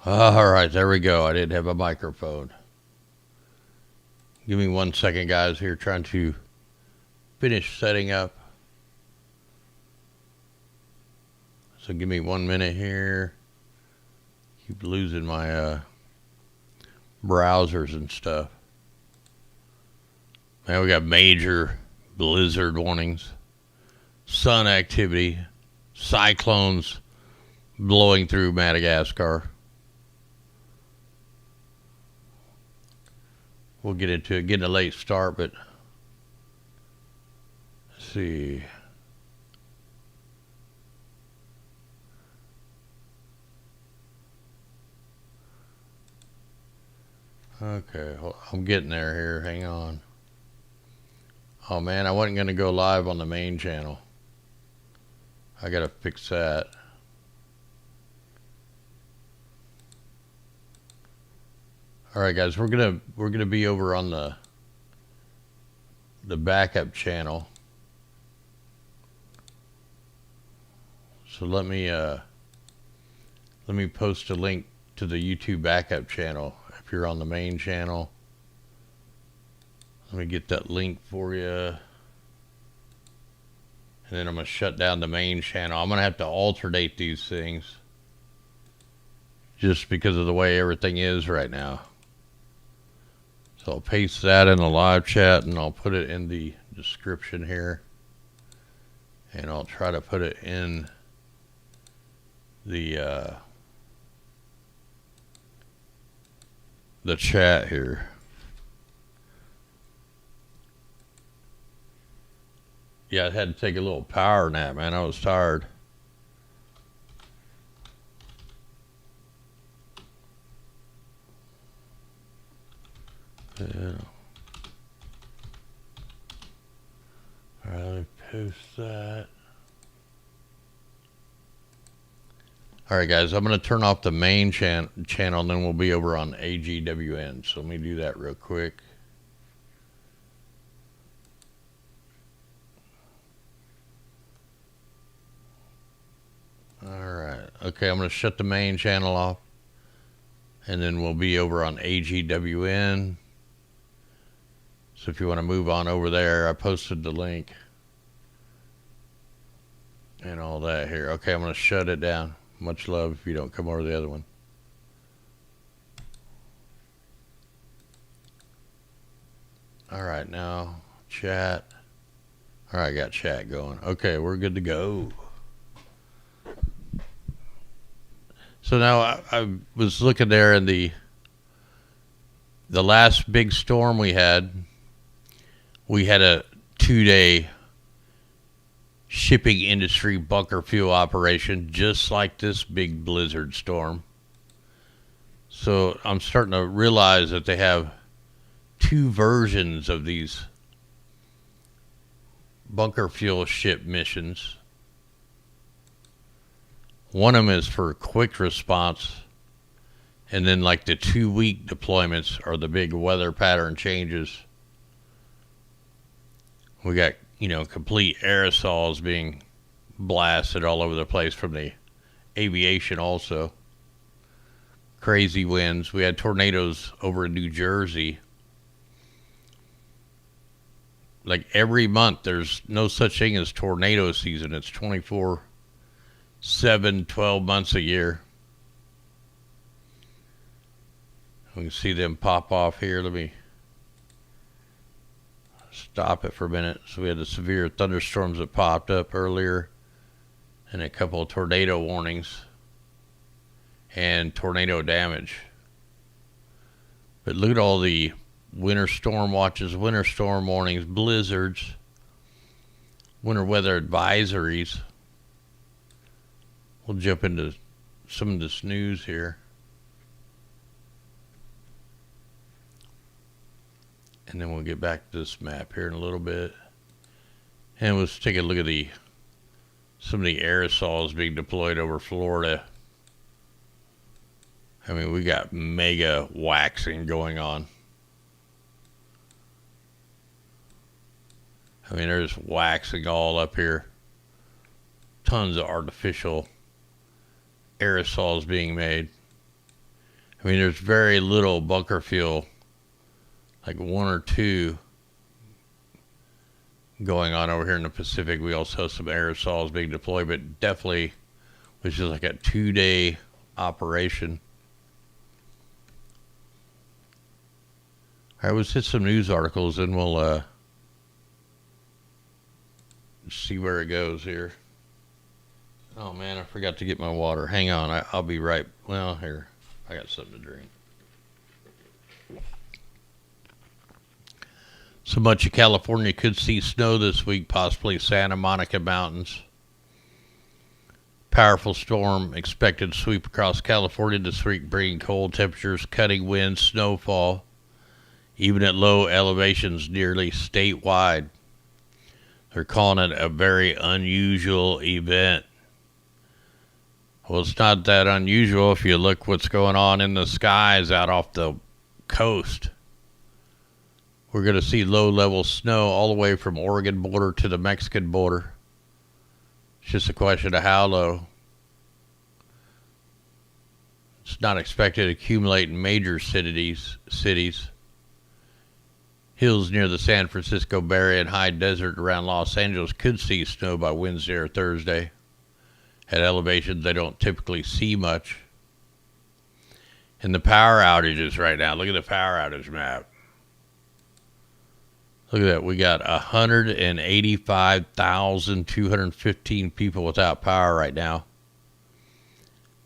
All right, there we go. I didn't have a microphone. Give me 1 second, guys. Here, trying to finish setting up. So give me 1 minute here. Keep losing my browsers and stuff. Man, we got major blizzard warnings, sun activity, cyclones blowing through Madagascar. We'll get into it. Getting a late start, but let's see. Okay, I'm getting there here. Hang on. Oh man, I wasn't going to go live on the main channel. I got to fix that. All right, guys, we're gonna be over on the backup channel. So let me post a link to the YouTube backup channel. If you're on the main channel, let me get that link for you. And then I'm gonna shut down the main channel. I'm gonna have to alternate these things just because of the way everything is right now. So I'll paste that in the live chat and I'll put it in the description here. And I'll try to put it in the chat here. Yeah, I had to take a little power nap, man. I was tired. Yeah. All right, let me post that. All right, guys, I'm going to turn off the main channel, and then we'll be over on AGWN. So let me do that real quick. All right. Okay, I'm going to shut the main channel off, and then we'll be over on AGWN. So if you want to move on over there, I posted the link and all that here. Okay, I'm going to shut it down. Much love if you don't come over to the other one. All right, now chat. All right, got chat going. Okay, we're good to go. So now I was looking there in the last big storm we had a 2-day shipping industry bunker fuel operation, just like this big blizzard storm. So I'm starting to realize that they have two versions of these bunker fuel ship missions. One of them is for quick response, and then like the 2-week deployments are the big weather pattern changes. We got, complete aerosols being blasted all over the place from the aviation also. Crazy winds. We had tornadoes over in New Jersey. Like every month, there's no such thing as tornado season. It's 24/7, 12 months a year. We can see them pop off here. Let me stop it for a minute. So we had the severe thunderstorms that popped up earlier and a couple of tornado warnings and tornado damage. But look at all the winter storm watches, winter storm warnings, blizzards, winter weather advisories. We'll jump into some of this news here. And then we'll get back to this map here in a little bit. And let's take a look at some of the aerosols being deployed over Florida. I mean, we got mega waxing going on. I mean, there's waxing all up here. Tons of artificial aerosols being made. I mean, there's very little bunker fuel, like one or two going on over here in the Pacific. We also have some aerosols being deployed, but definitely was just like a 2-day operation. All right, let's hit some news articles and we'll see where it goes here. Oh man, I forgot to get my water. Hang on, I'll be right. Well, here, I got something to drink. So much of California could see snow this week, possibly Santa Monica Mountains. Powerful storm expected to sweep across California this week, bringing cold temperatures, cutting winds, snowfall, even at low elevations nearly statewide. They're calling it a very unusual event. Well, it's not that unusual if you look what's going on in the skies out off the coast. We're going to see low-level snow all the way from Oregon border to the Mexican border. It's just a question of how low. It's not expected to accumulate in major cities. Hills near the San Francisco Bay Area and high desert around Los Angeles could see snow by Wednesday or Thursday. At elevations they don't typically see much. And the power outages right now. Look at the power outage map. Look at that. We got 185,215 people without power right now.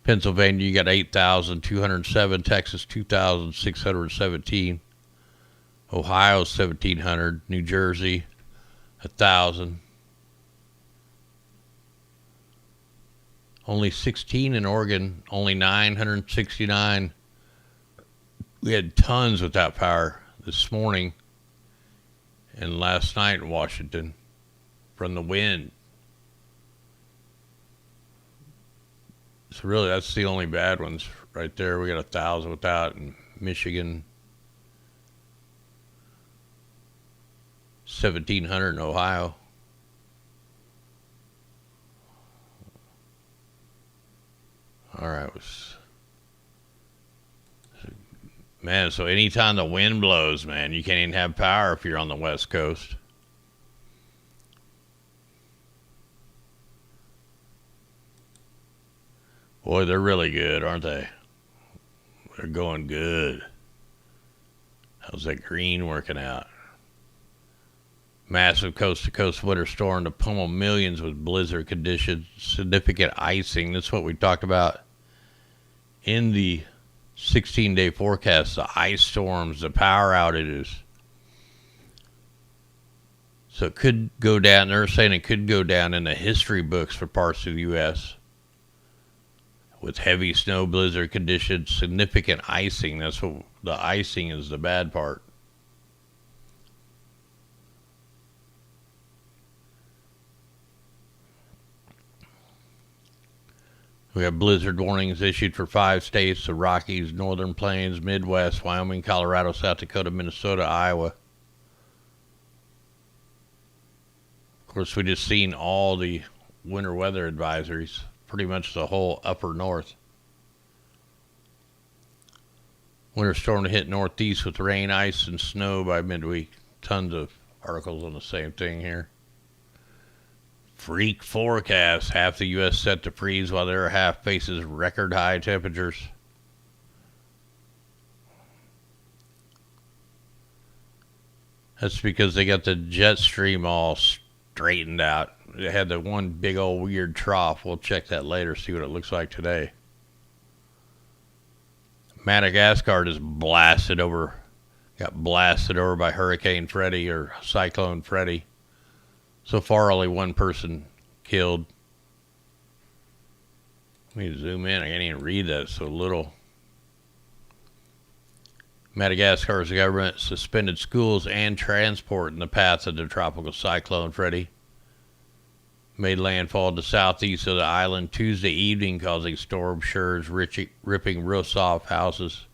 Pennsylvania, you got 8,207. Texas, 2,617. Ohio, 1,700. New Jersey, 1,000. Only 16 in Oregon, only 969. We had tons without power this morning and last night in Washington from the wind. So really, that's the only bad ones right there. We got 1,000 without in Michigan, 1,700 in Ohio. All right, man, so anytime the wind blows, man, you can't even have power if you're on the West Coast. Boy, they're really good, aren't they? They're going good. How's that green working out? Massive coast-to-coast winter storm to pummel millions with blizzard conditions, significant icing. That's what we talked about in the 16-day forecast, the ice storms, the power outages. So it could go down. They're saying it could go down in the history books for parts of the U.S. with heavy snow, blizzard conditions, significant icing. That's what the icing is, the bad part. We have blizzard warnings issued for 5 states: the Rockies, Northern Plains, Midwest, Wyoming, Colorado, South Dakota, Minnesota, Iowa. Of course, we just seen all the winter weather advisories, pretty much the whole upper north. Winter storm to hit northeast with rain, ice, and snow by midweek. Tons of articles on the same thing here. Freak forecast. Half the U.S. set to freeze while the other half faces record high temperatures. That's because they got the jet stream all straightened out. They had the one big old weird trough. We'll check that later, see what it looks like today. Madagascar just got blasted over by Hurricane Freddy or Cyclone Freddy. So far, only one person killed. Let me zoom in. I can't even read that. It's so little. Madagascar's government suspended schools and transport in the path of the tropical cyclone Freddy. Made landfall to the southeast of the island Tuesday evening, causing storm surge, ripping roofs off houses.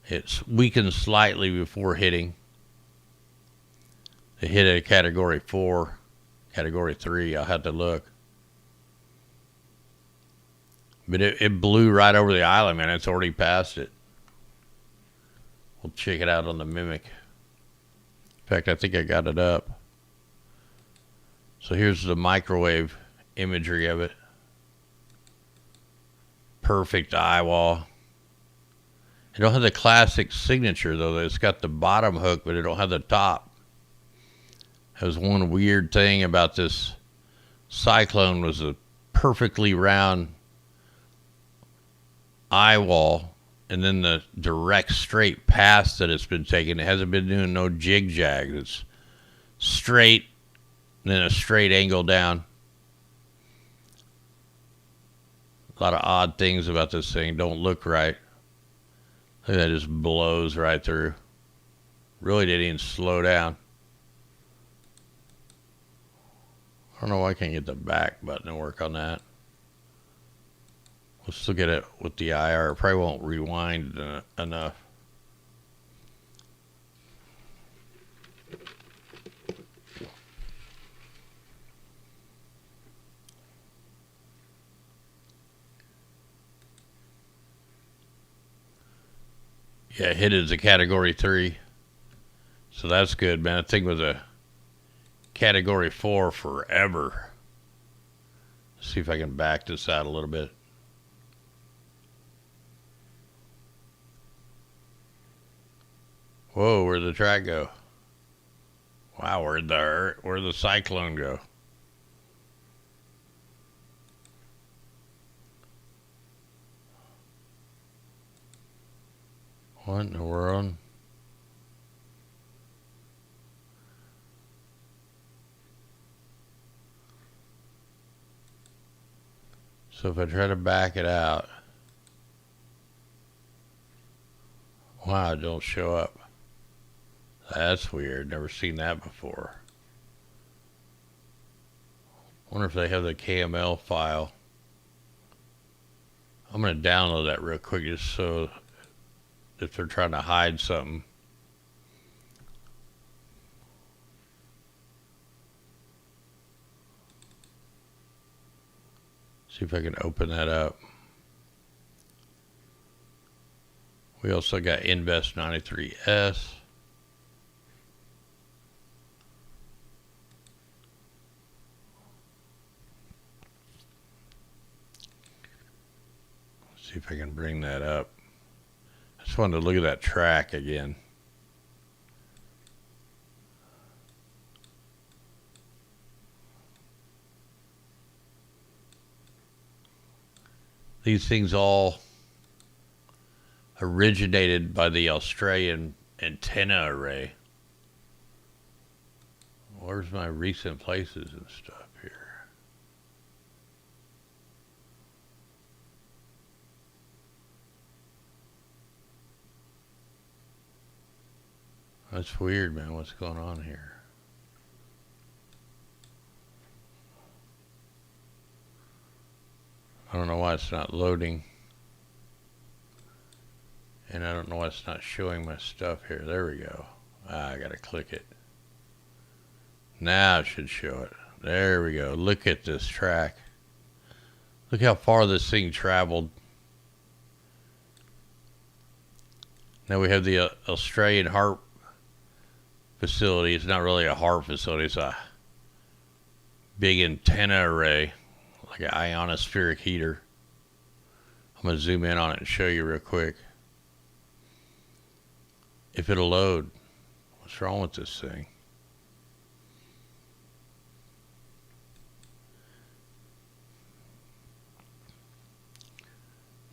It's weakened slightly before hitting. It hit at a Category 4, Category 3. I'll have to look. But it blew right over the island, man. It's already past it. We'll check it out on the Mimic. In fact, I think I got it up. So here's the microwave imagery of it. Perfect eye wall. It don't have the classic signature, though. It's got the bottom hook, but it don't have the top. That was one weird thing about this Cyclone, was a perfectly round eye wall, and then the direct straight path that it's been taking. It hasn't been doing no jig jags. It's straight, and then a straight angle down. A lot of odd things about this thing don't look right. Look at that, just blows right through. Really didn't even slow down. I don't know why I can't get the back button to work on that. We'll still get it with the IR. It probably won't rewind enough. Yeah, hit it as a category 3. So that's good, man. That thing was a category 4 forever. Let's see if I can back this out a little bit. Whoa, where'd the track go? Wow, where'd the Cyclone go? What in the world? So if I try to back it out, wow, it don't show up. That's weird. Never seen that before. Wonder if they have the KML file. I'm going to download that real quick just so if they're trying to hide something. See if I can open that up. We also got Invest 93S. See if I can bring that up. I just wanted to look at that track again. These things all originated by the Australian antenna array. Where's my recent places and stuff here? That's weird, man. What's going on here? I don't know why it's not loading. And I don't know why it's not showing my stuff here. There we go. I gotta click it. Now it should show it. There we go. Look at this track. Look how far this thing traveled. Now we have the Australian HARP facility. It's not really a HARP facility. It's a big antenna array, like an ionospheric heater. I'm going to zoom in on it and show you real quick. If it'll load. What's wrong with this thing?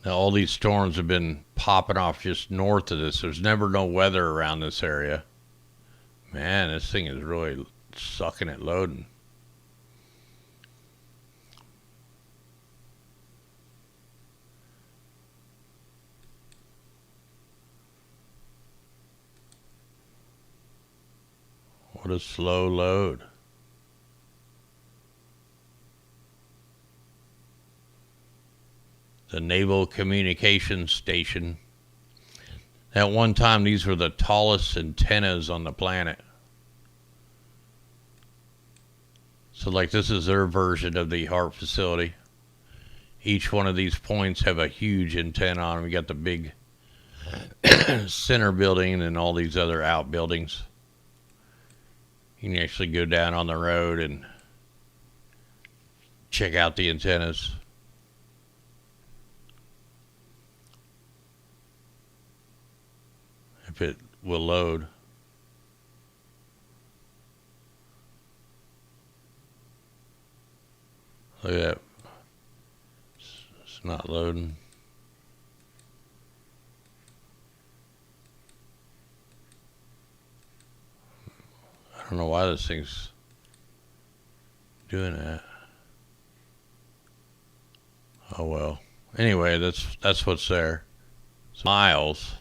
Now all these storms have been popping off just north of this. There's never no weather around this area. Man, this thing is really sucking at loading. What a slow load. The Naval Communications Station. At one time, these were the tallest antennas on the planet. So, like, this is their version of the HARP facility. Each one of these points have a huge antenna on them. We got the big center building and all these other outbuildings. You can actually go down on the road and check out the antennas. If it will load. Look at that. It's not loading. I don't know why this thing's doing that. Oh well. Anyway, that's what's there. So miles.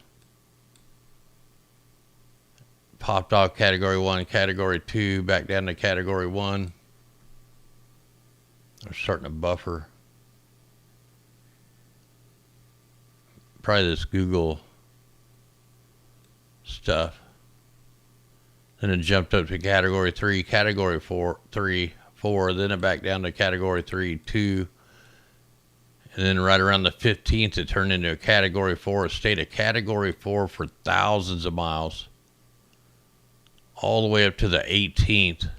Popped off category 1, category 2, back down to category 1. They're starting to buffer. Probably this Google stuff. Then it jumped up to category 3, category 4, 3, 4. Then it back down to category 3, 2. And then right around the 15th, it turned into a category 4. It stayed a category 4 for thousands of miles. All the way up to the 18th.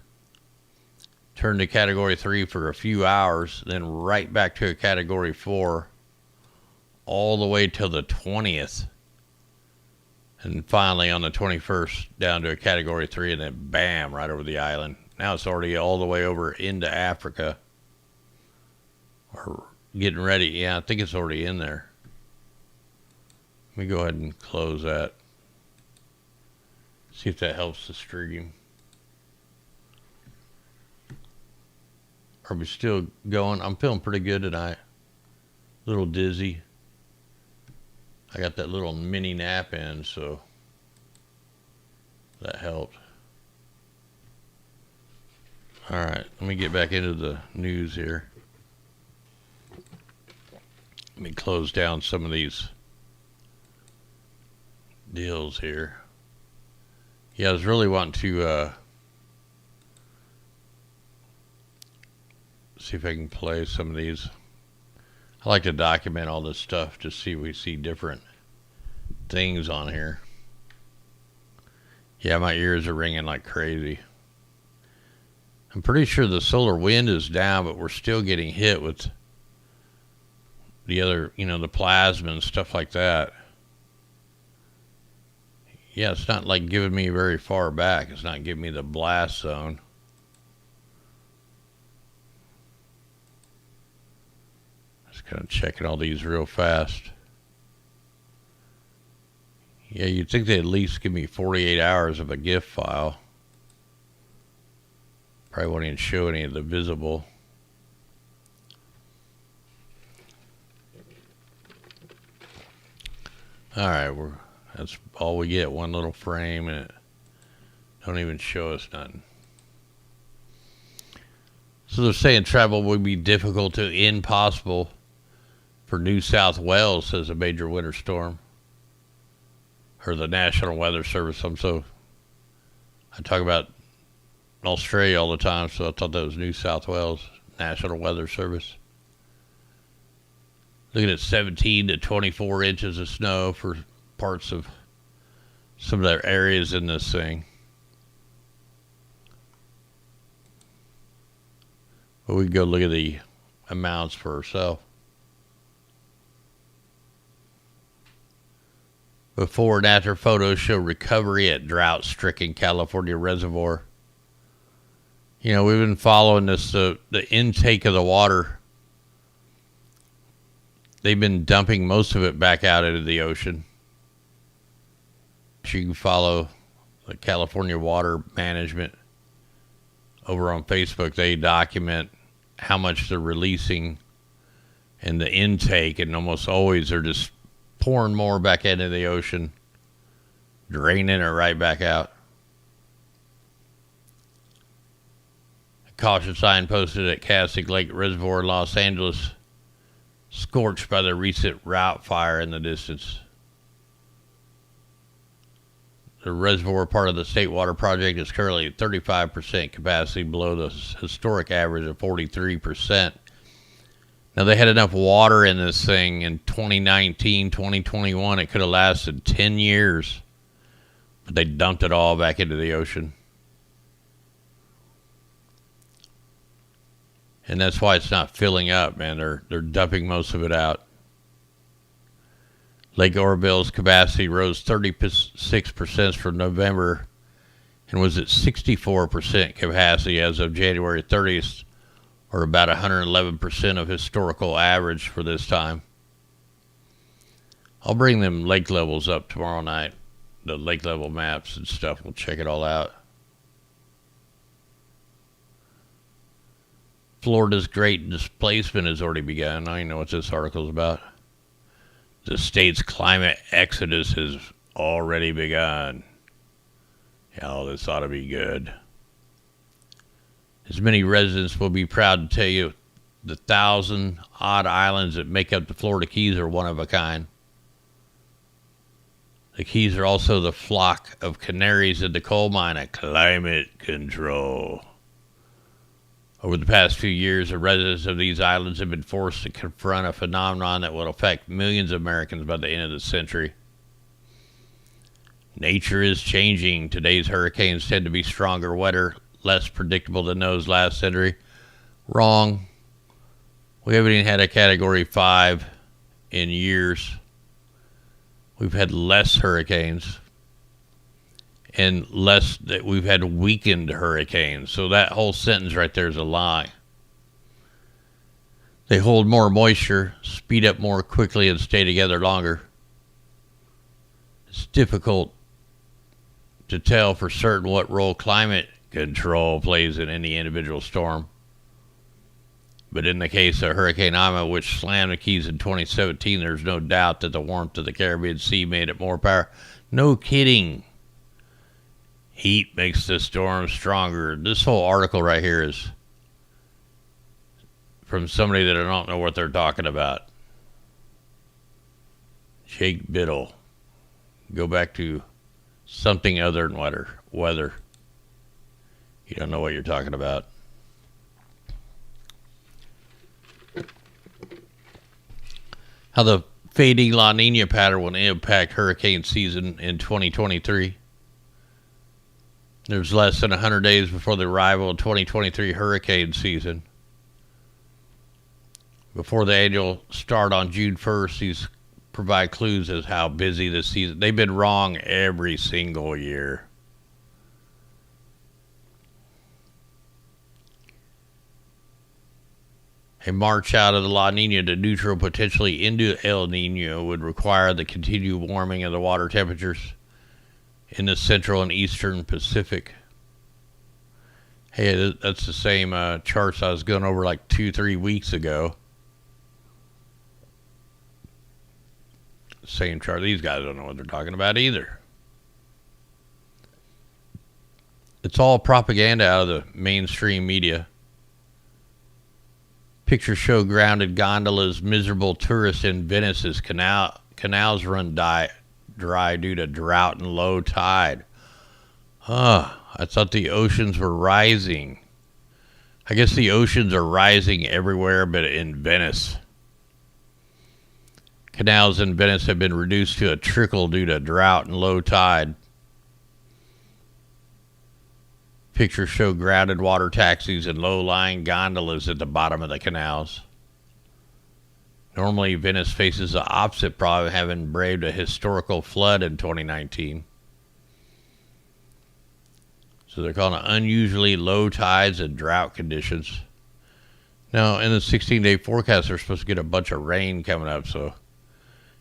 Turned to category 3 for a few hours. Then right back to a category 4. All the way till the 20th. And finally on the 21st down to a category 3, and then bam, right over the island. Now it's already all the way over into Africa. Or getting ready. Yeah, I think it's already in there. Let me go ahead and close that. See if that helps the stream. Are we still going? I'm feeling pretty good tonight. A little dizzy. I got that little mini nap in, so that helped. All right, let me get back into the news here. Let me close down some of these deals here. Yeah, I was really wanting to see if I can play some of these. I like to document all this stuff to see if we see different things on here. Yeah, my ears are ringing like crazy. I'm pretty sure the solar wind is down, but we're still getting hit with the other, the plasma and stuff like that. Yeah, it's not like giving me very far back. It's not giving me the blast zone. Just kind of checking all these real fast. Yeah, you'd think they'd at least give me 48 hours of a GIF file. Probably won't even show any of the visible. All right, that's all we get, one little frame, and it don't even show us nothing. So they're saying travel would be difficult to impossible for New South Wales, says a major winter storm. Or the National Weather Service. I talk about Australia all the time, so I thought that was New South Wales National Weather Service. Looking at 17 to 24 inches of snow for parts of some of their areas in this thing. But we can go look at the amounts for ourselves. Before and after photos show recovery at drought-stricken California reservoir. We've been following this, the intake of the water. They've been dumping most of it back out into the ocean. You can follow the California Water Management over on Facebook. They document how much they're releasing and the intake, and almost always they're just pouring more back into the ocean, draining it right back out. A caution sign posted at Cassick Lake Reservoir in Los Angeles, scorched by the recent route fire in the distance. The reservoir, part of the State Water Project, is currently at 35% capacity, below the historic average of 43%. Now, they had enough water in this thing in 2019, 2021. It could have lasted 10 years. But they dumped it all back into the ocean. And that's why it's not filling up, man. They're dumping most of it out. Lake Oroville's capacity rose 36% from November and was at 64% capacity as of January 30th, or about 111% of historical average for this time. I'll bring them lake levels up tomorrow night, the lake level maps and stuff. We'll check it all out. Florida's great displacement has already begun. I know what this article is about. The state's climate exodus has already begun. Yeah, this ought to be good. As many residents will be proud to tell you, the 1,000-odd islands that make up the Florida Keys are one of a kind. The Keys are also the flock of canaries in the coal mine of climate control. Over the past few years, the residents of these islands have been forced to confront a phenomenon that will affect millions of Americans by the end of the century. Nature is changing. Today's hurricanes tend to be stronger, wetter, less predictable than those last century. Wrong. We haven't even had a Category 5 in years. We've had less hurricanes and less that we've had weakened hurricanes. So that whole sentence right there is a lie. They hold more moisture, speed up more quickly, and stay together longer. It's difficult to tell for certain what role climate control plays in any individual storm. But in the case of Hurricane Irma, which slammed the Keys in 2017, there's no doubt that the warmth of the Caribbean Sea made it more powerful. No kidding. Heat makes the storm stronger. This whole article right here is from somebody that I don't know what they're talking about. Jake Biddle. Go back to something other than weather. You don't know what you're talking about. How the fading La Nina pattern will impact hurricane season in 2023. There's less than 100 days before the arrival of 2023 hurricane season. Before the annual start on June 1st, these provide clues as how busy this season. They've been wrong every single year. A march out of the La Nina to neutral, potentially into El Nino, would require the continued warming of the water temperatures in the central and eastern Pacific. Hey, that's the same charts I was going over like 2-3 weeks ago. Same chart. These guys don't know what they're talking about either. It's all propaganda out of the mainstream media. Pictures show grounded gondolas, miserable tourists in Venice's canals run dry due to drought and low tide. I thought the oceans were rising. I guess the oceans are rising everywhere but in Venice. Canals in Venice have been reduced to a trickle due to drought and low tide. Pictures show grounded water taxis and low-lying gondolas at the bottom of the canals. Normally, Venice faces the opposite problem, having braved a historical flood in 2019. So they're calling it unusually low tides and drought conditions. Now, in the 16-day forecast, they're supposed to get a bunch of rain coming up, so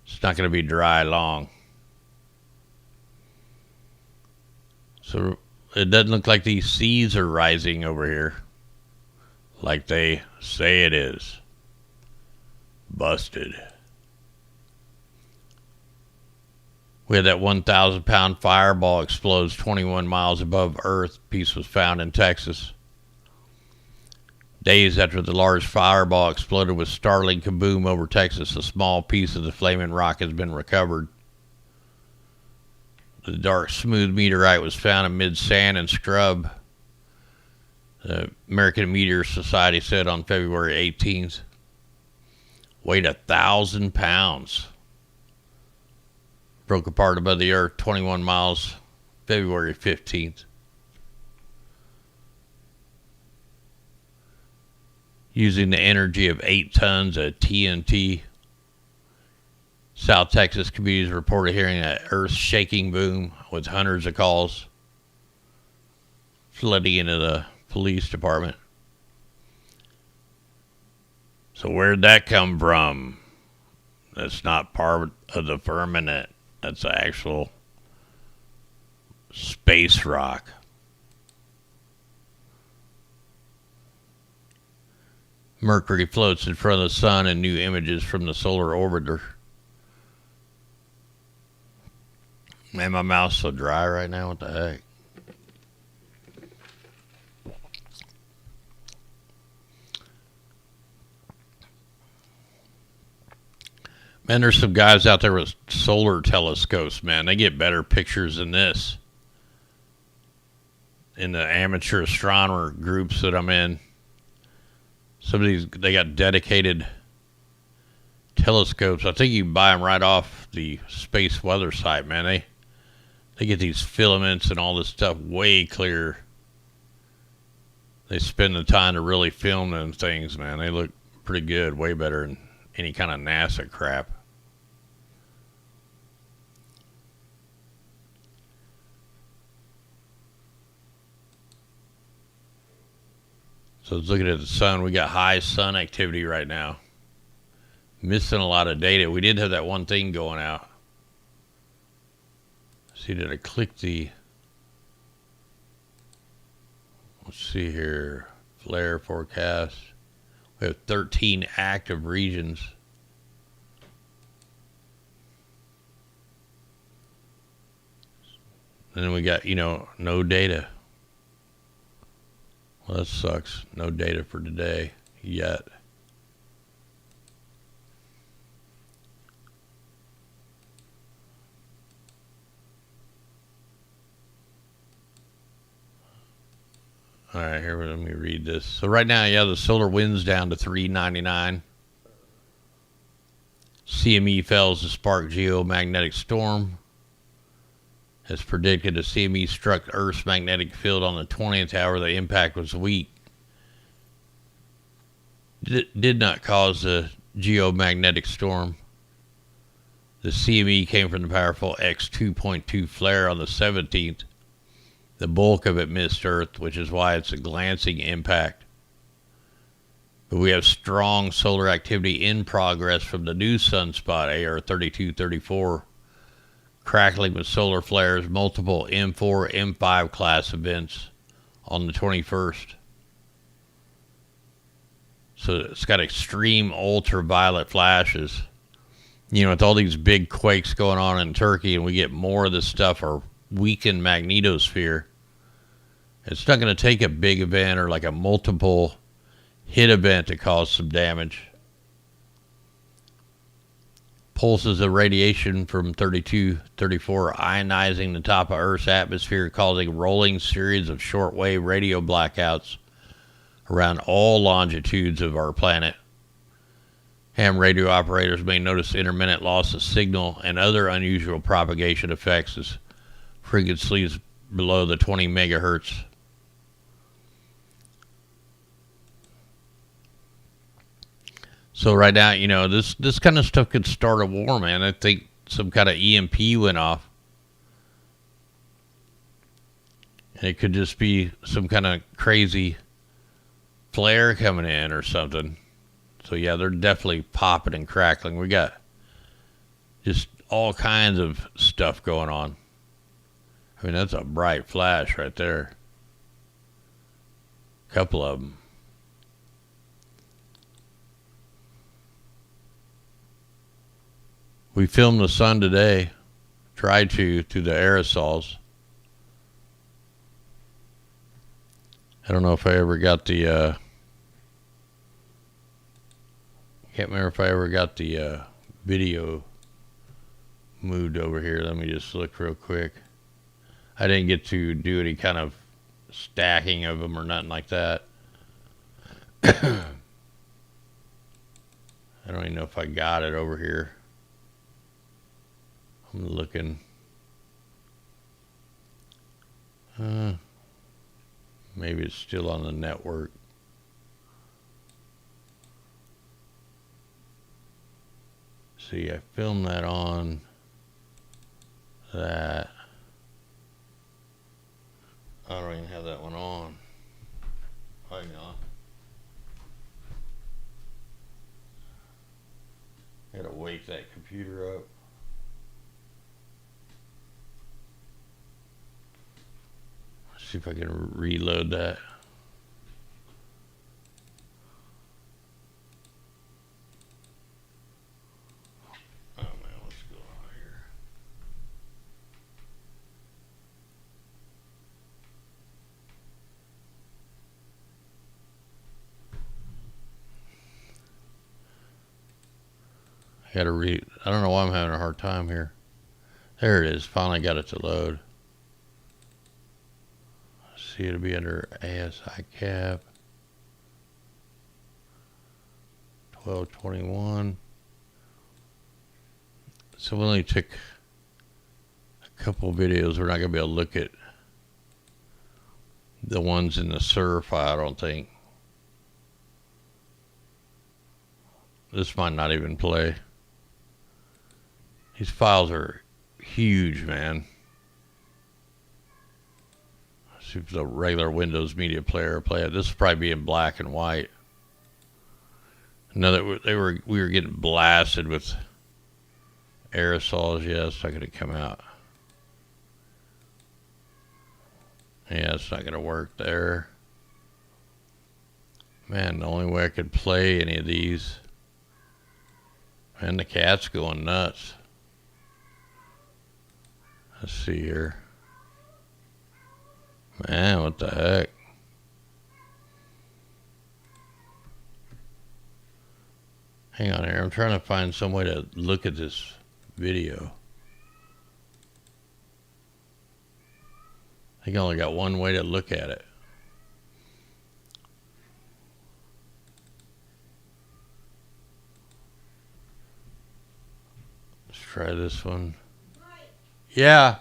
it's not going to be dry long. So it doesn't look like these seas are rising over here like they say it is. Busted. We had that 1,000-pound fireball explodes 21 miles above Earth. Piece was found in Texas. Days after the large fireball exploded with startling kaboom over Texas, a small piece of the flaming rock has been recovered. The dark, smooth meteorite was found amid sand and scrub, the American Meteor Society said on February 18th. weighed 1,000 pounds. Broke apart above the earth 21 miles, February 15th. Using the energy of 8 tons of TNT. South Texas communities reported hearing an earth-shaking boom with hundreds of calls flooding into the police department. So where'd that come from? That's not part of the firmament. That's an actual space rock. Mercury floats in front of the sun in new images from the solar orbiter. Man, my mouth's so dry right now. What the heck? Man, there's some guys out there with solar telescopes, man. They get better pictures than this. In the amateur astronomer groups that I'm in, some of these, they got dedicated telescopes. I think you can buy them right off the space weather site, man. They get these filaments and all this stuff way clearer. They spend the time to really film them things, man. They look pretty good, way better than any kind of NASA crap. So I was looking at the sun. We got high sun activity right now. Missing a lot of data. We did have that one thing going out. See, did I click the... Let's see here. Flare forecast. We have 13 active regions. And then we got, no data. Well, that sucks. No data for today yet. All right, here, let me read this. So right now, the solar wind's down to 399. CME fails to spark geomagnetic storm. As predicted, the CME struck Earth's magnetic field on the 20th. However, the impact was weak. Did not cause a geomagnetic storm. The CME came from the powerful X2.2 flare on the 17th. The bulk of it missed Earth, which is why it's a glancing impact. But we have strong solar activity in progress from the new sunspot, AR 3234, crackling with solar flares, multiple M4, M5 class events on the 21st. So it's got extreme ultraviolet flashes. With all these big quakes going on in Turkey, and we get more of this stuff, or weakened magnetosphere. It's not going to take a big event or like a multiple hit event to cause some damage. Pulses of radiation from 3234 ionizing the top of Earth's atmosphere, causing rolling series of shortwave radio blackouts around all longitudes of our planet. Ham radio operators may notice intermittent loss of signal and other unusual propagation effects as frequencies below the 20 megahertz. So right now, this kind of stuff could start a war, man. I think some kind of EMP went off. And it could just be some kind of crazy flare coming in or something. So yeah, they're definitely popping and crackling. We got just all kinds of stuff going on. I mean, that's a bright flash right there. Couple of them. We filmed the sun today. Tried to through the aerosols. I don't know if I ever got the... Can't remember if I ever got the video moved over here. Let me just look real quick. I didn't get to do any kind of stacking of them or nothing like that. I don't even know if I got it over here. I'm looking. Maybe it's still on the network. See, I filmed that on that. I don't even have that one on. Hang on. I gotta wake that computer up. Let's see if I can reload that. Oh man, what's going on here? I don't know why I'm having a hard time here. There it is. Finally got it to load. See, it'll be under ASI cap 1221. So we only took a couple videos. We're not gonna be able to look at the ones in the SIR file, I don't think. This might not even play. These files are huge, man. Let's see if the regular Windows Media Player play it. This will probably be in black and white. No, we were getting blasted with aerosols. Yeah, it's not going to come out. Yeah, it's not going to work there. Man, the only way I could play any of these. Man, the cat's going nuts. Let's see here. Man, what the heck? Hang on here. I'm trying to find some way to look at this video. I think I only got one way to look at it. Let's try this one. Yeah.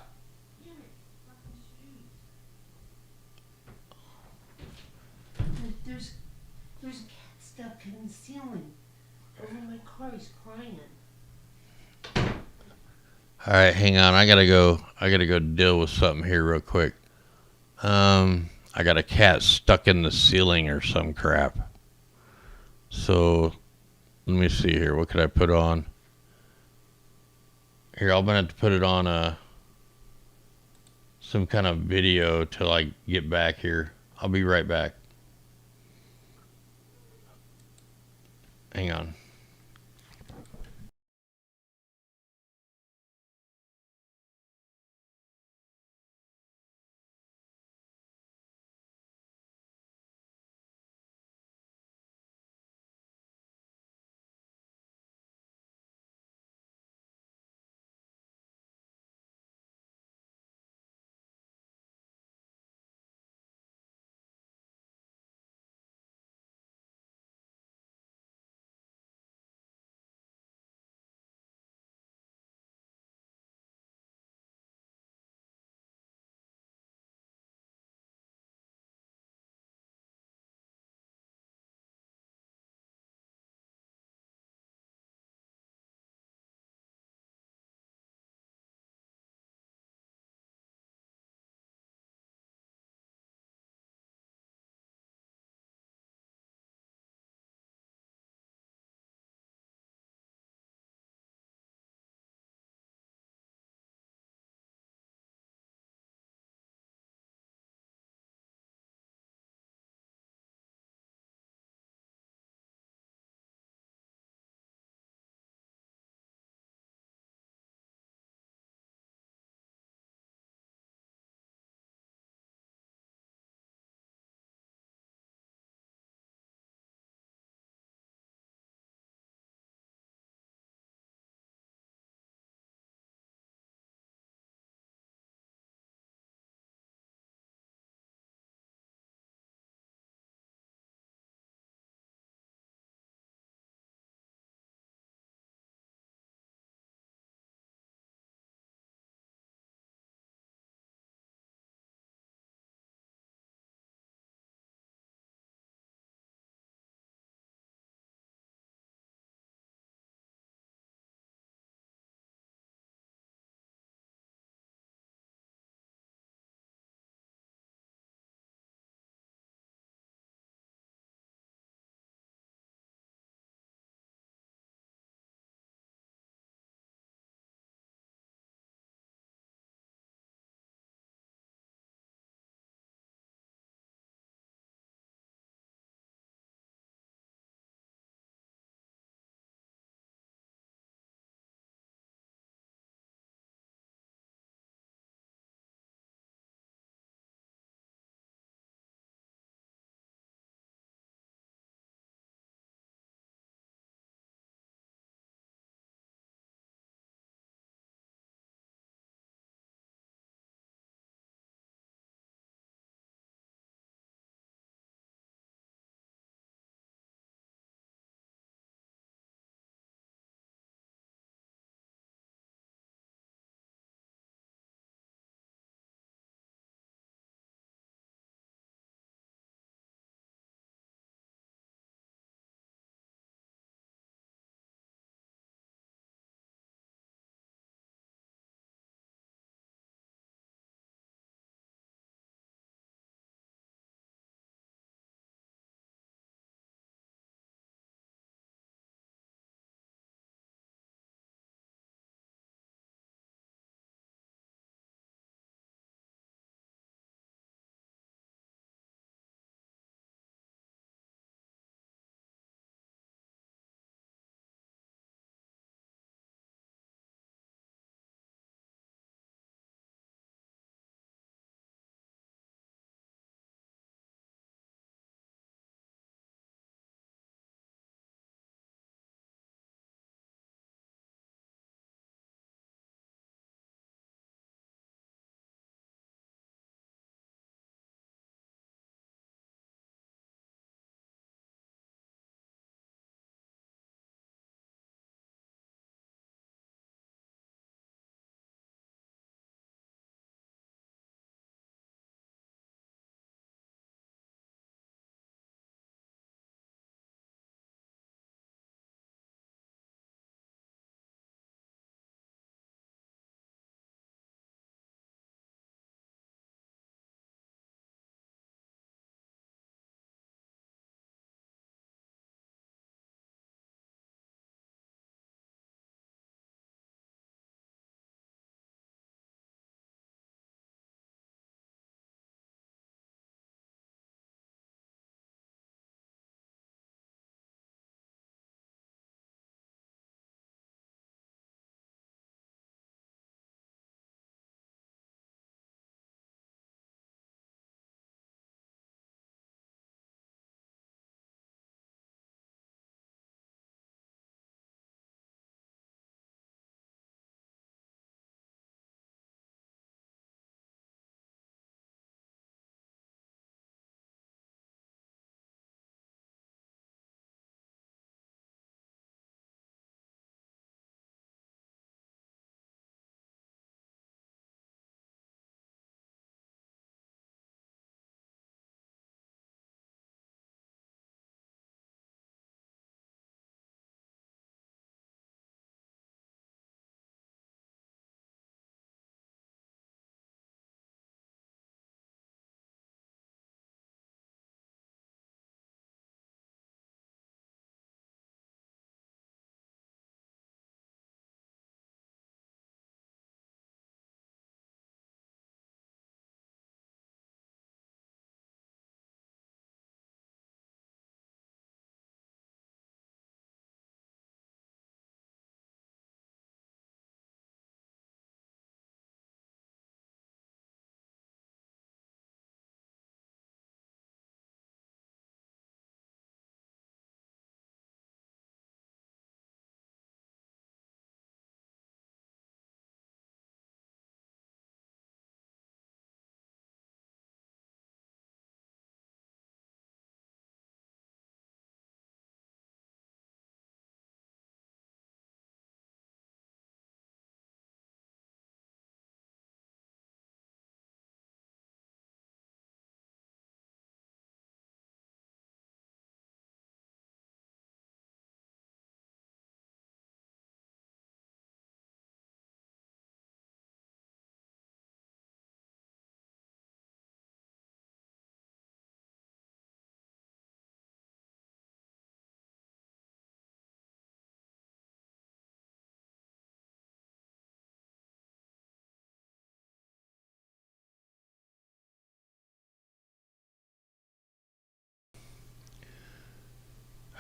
There's a cat stuck in the ceiling over my car. He's crying. All right, hang on. I gotta go deal with something here real quick. I got a cat stuck in the ceiling or some crap. So let me see here. What could I put on? Here, I'm gonna have to put it on some kind of video till I get back here. I'll be right back. Hang on.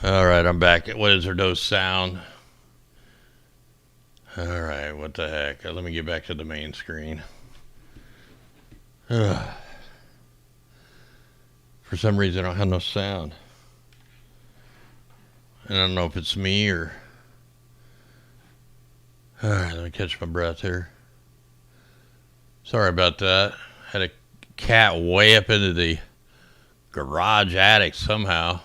Alright, I'm back. What is there no sound? Alright, what the heck? Let me get back to the main screen. Ugh. For some reason, I don't have no sound. And I don't know if it's me or... Alright, let me catch my breath here. Sorry about that. Had a cat way up into the garage attic somehow.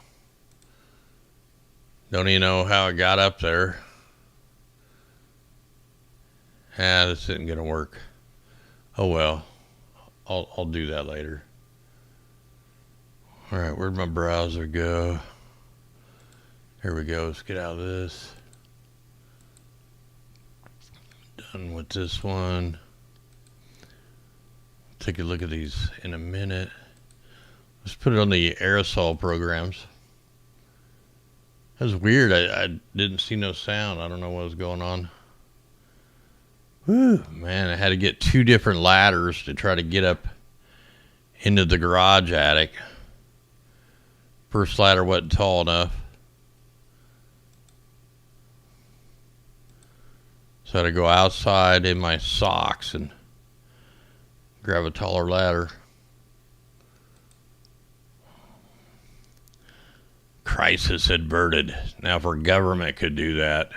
Don't even know how it got up there. This isn't gonna work. Oh well. I'll do that later. Alright, where'd my browser go? Here we go. Let's get out of this. Done with this one. Take a look at these in a minute. Let's put it on the aerosol programs. That was weird. I didn't see no sound. I don't know what was going on. Whew, man, I had to get 2 different ladders to try to get up into the garage attic. First ladder wasn't tall enough. So I had to go outside in my socks and grab a taller ladder. Crisis averted. Now if our government could do that,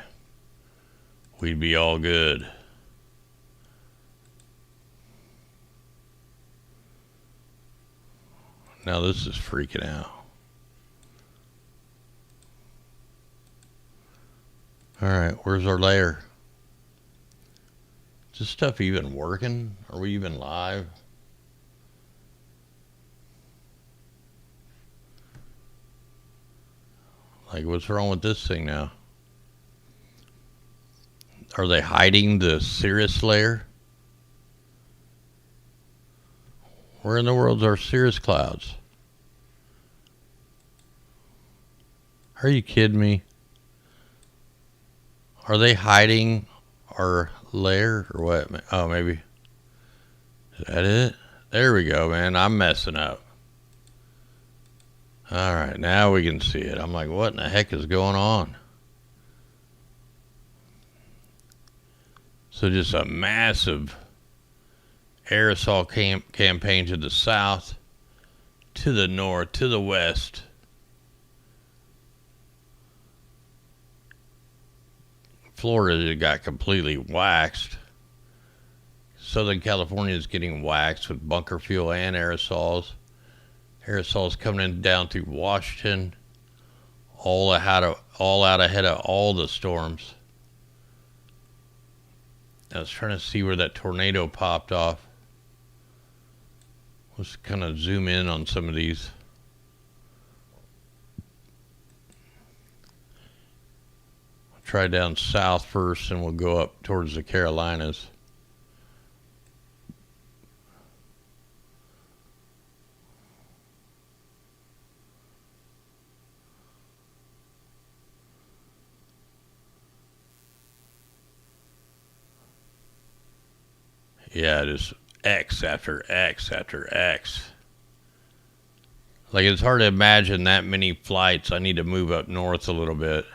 we'd be all good. Now this is freaking out. Alright, where's our layer? Is this stuff even working? Are we even live? Like, what's wrong with this thing now? Are they hiding the cirrus layer? Where in the world are cirrus clouds? Are you kidding me? Are they hiding our layer or what? Oh, maybe. Is that it? There we go, man. I'm messing up. All right, now we can see it. I'm like, what in the heck is going on? So just a massive aerosol campaign to the south, to the north, to the west. Florida got completely waxed. Southern California is getting waxed with bunker fuel and aerosols. Aerosols coming in down through Washington, all out ahead of all the storms. I was trying to see where that tornado popped off. Let's kind of zoom in on some of these. I'll try down south first, and we'll go up towards the Carolinas. Yeah, just X after X after X. Like, it's hard to imagine that many flights. I need to move up north a little bit.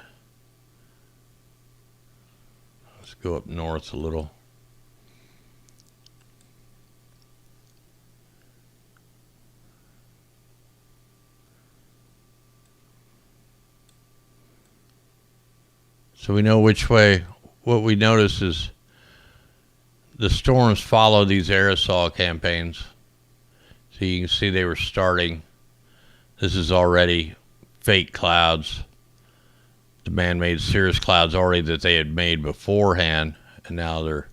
Let's go up north a little. So we know which way. What we notice is the storms follow these aerosol campaigns. So you can see they were starting. This is already fake clouds. The man-made cirrus clouds already that they had made beforehand, and now they're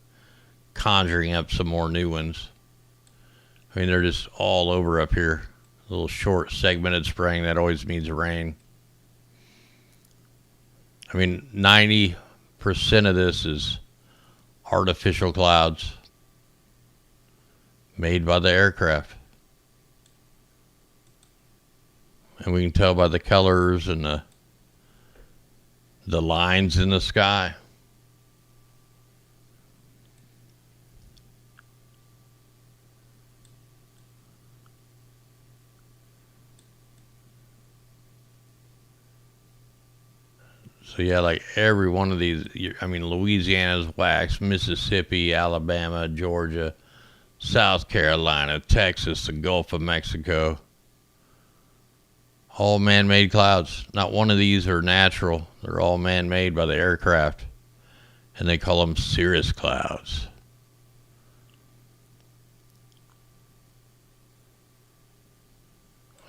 conjuring up some more new ones. I mean, they're just all over up here. A little short segmented spraying, that always means rain. I mean, 90% of this is artificial clouds made by the aircraft. And we can tell by the colors and the lines in the sky. So yeah, like every one of these, I mean, Louisiana's waxed, Mississippi, Alabama, Georgia, South Carolina, Texas, the Gulf of Mexico. All man-made clouds. Not one of these are natural. They're all man-made by the aircraft. And they call them cirrus clouds.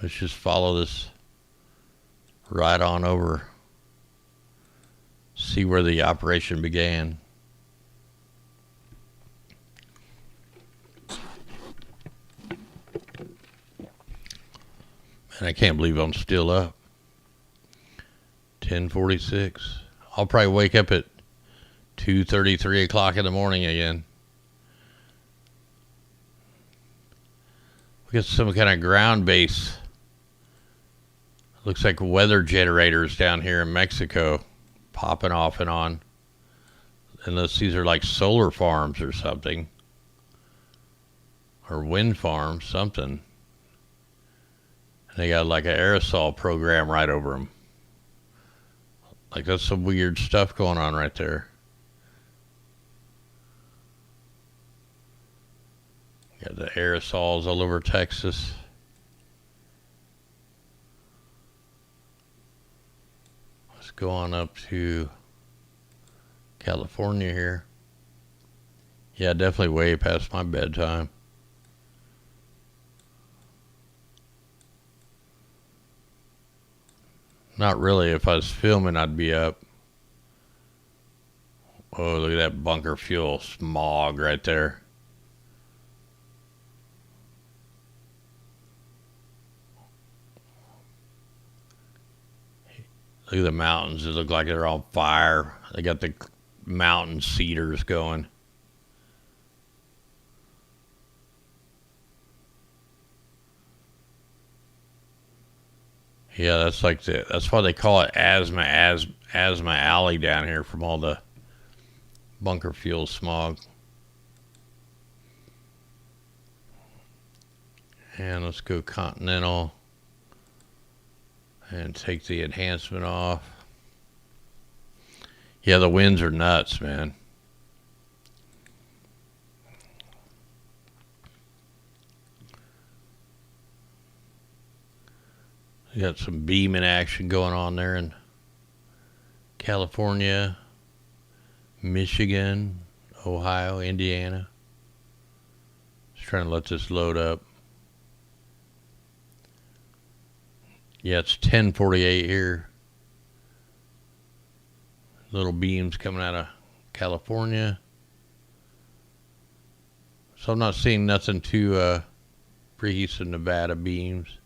Let's just follow this right on over. See where the operation began. And I can't believe I'm still up. 10:46. I'll probably wake up at 2:30, 3 o'clock in the morning again. We got some kind of ground base. Looks like weather generators down here in Mexico popping off and on. Unless these are like solar farms or something. Or wind farms, something. They got like an aerosol program right over them. Like that's some weird stuff going on right there. Got the aerosols all over Texas. Let's go on up to California here. Yeah, definitely way past my bedtime. Not really. If I was filming, I'd be up. Oh, look at that bunker fuel smog right there. Look at the mountains. They look like they're on fire. They got the mountain cedars going. Yeah, that's like that's why they call it asthma alley down here from all the bunker fuel smog. And let's go Continental and take the enhancement off. Yeah, the winds are nuts, man. We got some beaming action going on there in California, Michigan, Ohio, Indiana. Just trying to let this load up. Yeah, it's 10:48 here. Little beams coming out of California. So I'm not seeing nothing too freaky, Nevada beams.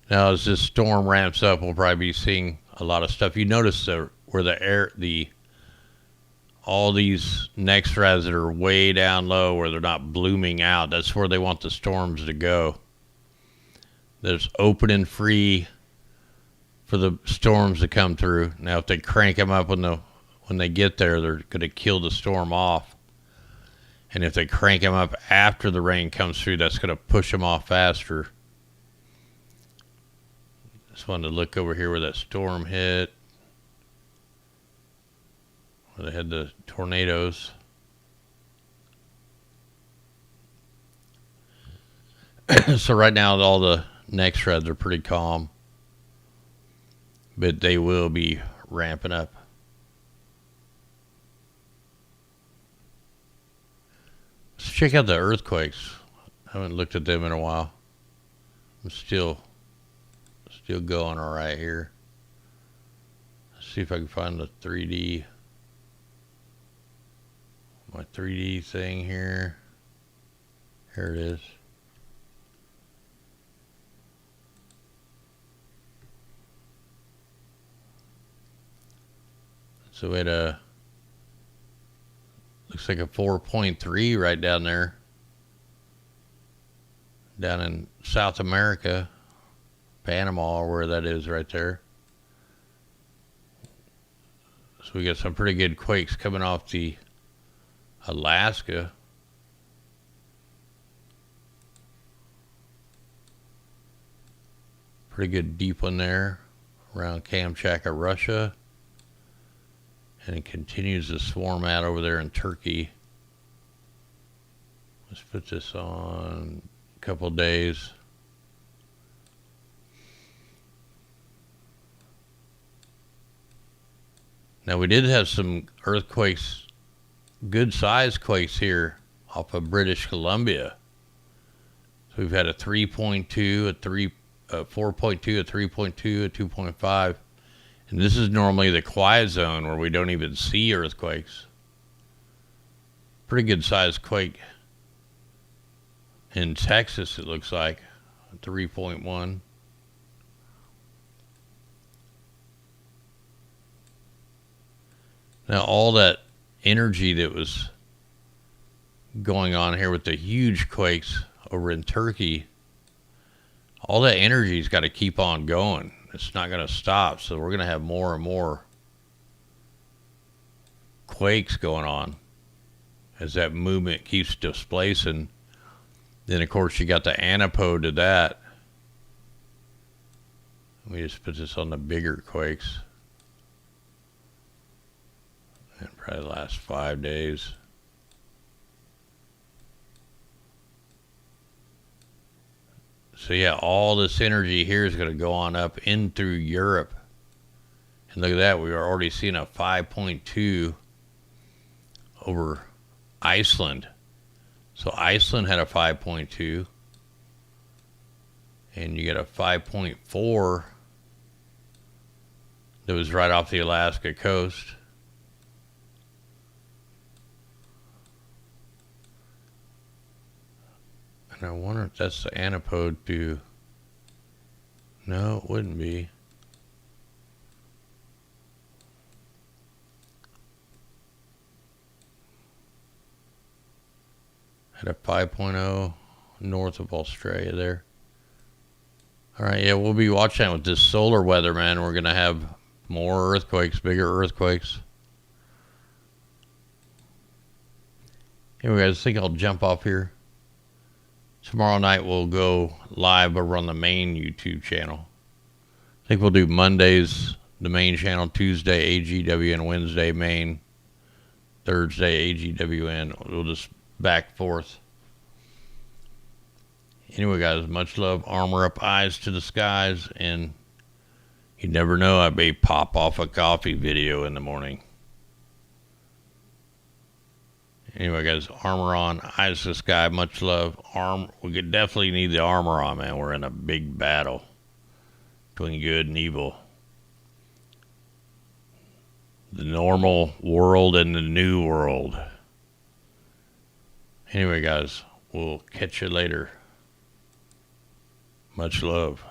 Now, as this storm ramps up, we'll probably be seeing a lot of stuff. You notice where all these NextRads that are way down low, where they're not blooming out. That's where they want the storms to go. There's open and free for the storms to come through. Now, if they crank them up when they get there, they're going to kill the storm off. And if they crank them up after the rain comes through, that's going to push them off faster. Just wanted to look over here where that storm hit. Where they had the tornadoes. So right now all the NextRads are pretty calm. But they will be ramping up. Let's check out the earthquakes. I haven't looked at them in a while. I'm still going all right here. Let's see if I can find the 3D. My 3D thing here. Here it is. So it looks like a 4.3 right down there. Down in South America. Panama, or where that is right there. So we got some pretty good quakes coming off the Alaska. Pretty good deep one there around Kamchatka, Russia. And it continues to swarm out over there in Turkey. Let's put this on a couple days. Now we did have some earthquakes, good sized quakes here off of British Columbia. So we've had a 3.2, a 4.2, a 3.2, a 2.5. And this is normally the quiet zone where we don't even see earthquakes. Pretty good sized quake in Texas, it looks like, 3.1. Now all that energy that was going on here with the huge quakes over in Turkey, all that energy's got to keep on going. It's not going to stop. So we're going to have more and more quakes going on as that movement keeps displacing. Then, of course, you got the antipode to that. Let me just put this on the bigger quakes. And probably the last 5 days. So yeah, all this energy here is going to go on up in through Europe. And look at that, we are already seeing a 5.2 over Iceland. So Iceland had a 5.2. And you get a 5.4 that was right off the Alaska coast. And I wonder if that's the antipode to... No, it wouldn't be. At a 5.0 north of Australia there. All right, yeah, we'll be watching that with this solar weather, man. We're going to have more earthquakes, bigger earthquakes. Anyway, guys, I think I'll jump off here. Tomorrow night we'll go live over on the main YouTube channel. I think we'll do Mondays, the main channel, Tuesday, AGWN, Wednesday, main, Thursday, AGWN. We'll just back and forth. Anyway, guys, much love. Armor up, eyes to the skies, and you never know, I may pop off a coffee video in the morning. Anyway, guys, armor on, eyes to the sky, much love. We could definitely need the armor on, man. We're in a big battle between good and evil. The normal world and the new world. Anyway, guys, we'll catch you later. Much love.